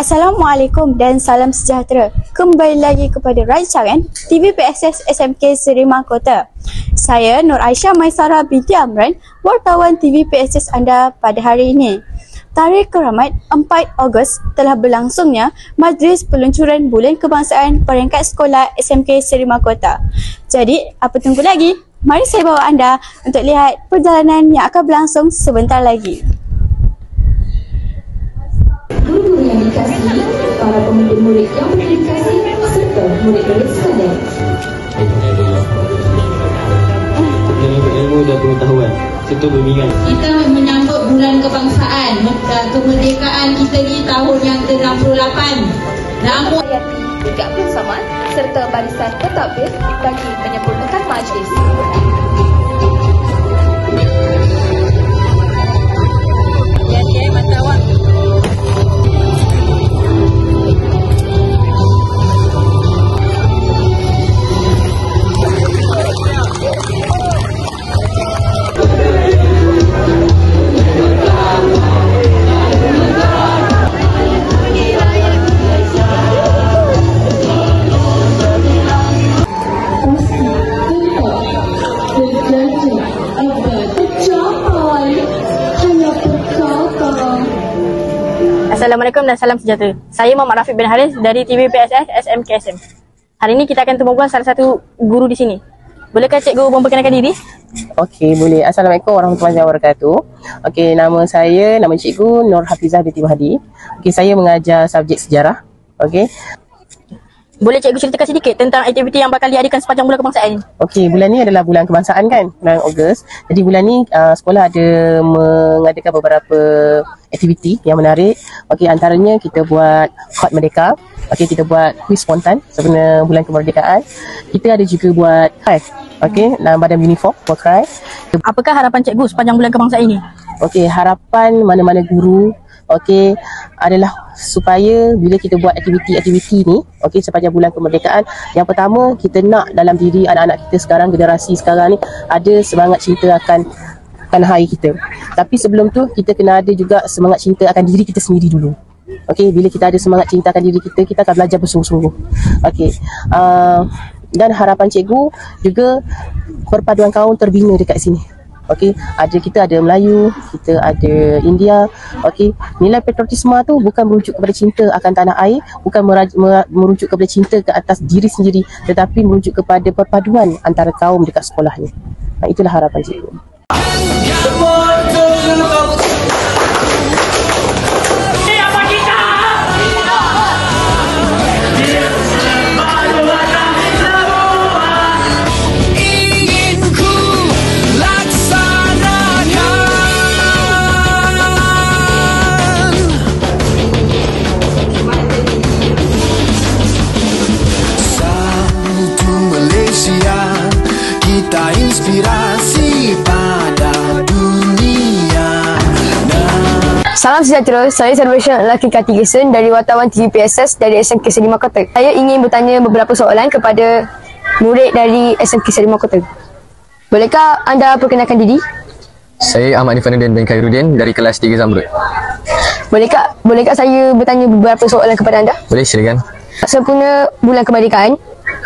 Assalamualaikum dan salam sejahtera. Kembali lagi kepada rancangan TVPSS SMK Serima Kota. Saya Nur Aisyah Maisara binti Amran, wartawan TVPSS anda pada hari ini. Tarikh keramat 4 Ogos telah berlangsungnya Majlis Peluncuran Bulan Kebangsaan peringkat sekolah SMK Serima Kota. Jadi, apa tunggu lagi? Mari saya bawa anda untuk lihat perjalanan yang akan berlangsung sebentar lagi. Guru-guru yang dikasihi, para pemurid-murid yang berdedikasi serta murid-murid sekalian. Ilmu dan pengetahuan serta bimbingan. Kita menyambut bulan kebangsaan kemerdekaan kita di tahun yang ke-68. Namun juga bersama serta barisan pentadbir bagi menyambut pekan majlis. Mata awak. Assalamualaikum dan salam sejahtera. Saya Muhammad Rafiq bin Haris dari TVPSS SMKSM. Hari ini kita akan bertemu salah satu guru di sini. Bolehkah cikgu memperkenalkan diri? Okey, boleh. Assalamualaikum warahmatullahi wabarakatuh. Okey, nama cikgu Nur Hafizah binti Mahdi. Okey, saya mengajar subjek sejarah. Okey. Boleh cikgu ceritakan sedikit tentang aktiviti yang bakal diadakan sepanjang bulan kebangsaan ini? Okey, bulan ni adalah bulan kebangsaan kan, bulan Ogos. Jadi bulan ni sekolah ada mengadakan beberapa aktiviti yang menarik. Okey, antaranya kita buat Khot Merdeka. Okey, kita buat kuis spontan sempena bulan kemerdekaan. Kita ada juga buat CRY. Okey, dalam badan uniform for CRY. Apakah harapan cikgu sepanjang bulan kebangsaan ini? Okey, harapan mana-mana guru okey adalah supaya bila kita buat aktiviti-aktiviti ni okey sepanjang bulan kemerdekaan, yang pertama kita nak dalam diri anak-anak kita sekarang, generasi sekarang ni ada semangat cinta akan tanah air kita. Tapi sebelum tu kita kena ada juga semangat cinta akan diri kita sendiri dulu. Okey, bila kita ada semangat cinta akan diri kita, kita akan belajar bersungguh-sungguh. Okey. Dan harapan cikgu juga perpaduan kaum terbina dekat sini. Okey, kita ada Melayu, kita ada India. Okey, nilai patriotisme tu bukan merujuk kepada cinta akan tanah air, bukan merujuk kepada cinta ke atas diri sendiri, tetapi merujuk kepada perpaduan antara kaum dekat sekolah ni. Itulah harapan cikgu. Salam sejahtera, saya Sarweshan Lelaki Kartigason dari wartawan TVPSS dari SMK Serima Kota. Saya ingin bertanya beberapa soalan kepada murid dari SMK Serima Kota. Bolehkah anda perkenalkan diri? Saya Ahmad Nifanuddin bin Khairuddin dari kelas 3 Zamrud. Bolehkah saya bertanya beberapa soalan kepada anda? Boleh, silakan. Sempurna bulan kemerdekaan,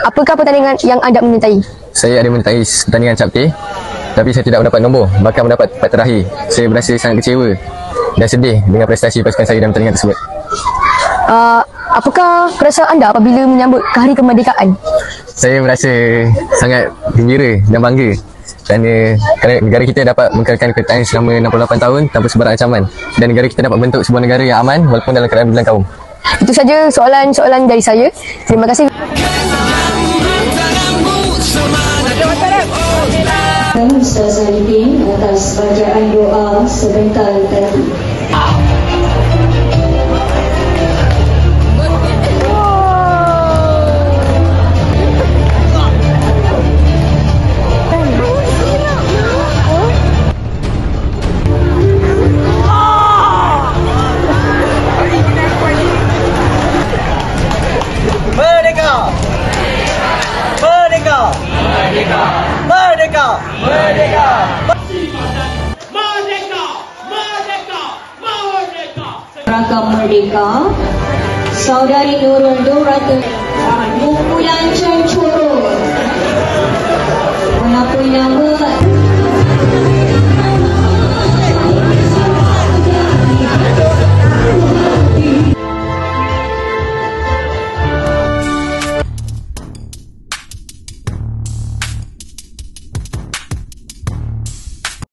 apakah pertandingan yang anda menyertai? Saya ada menyertai pertandingan capti, tapi saya tidak mendapat nombor, bahkan mendapat tempat terakhir. Saya berasa sangat kecewa dan sedih dengan prestasi pasukan saya dalam pertandingan tersebut. Apakah perasaan anda apabila menyambut hari kemerdekaan? Saya merasa sangat gembira dan bangga kerana negara kita dapat mengekalkan kedaulatan selama 68 tahun tanpa sebarang ancaman, dan negara kita dapat membentuk sebuah negara yang aman walaupun dalam keadaan berbelah kaum. Itu saja soalan-soalan dari saya. Terima kasih. Ustaz Alidin atas bacaan doa sebentar tadi. Merdeka! Merdeka! Merdeka! Merdeka! Merdeka! Rangka Merdeka Saudari Nurul Duratul Kumpulan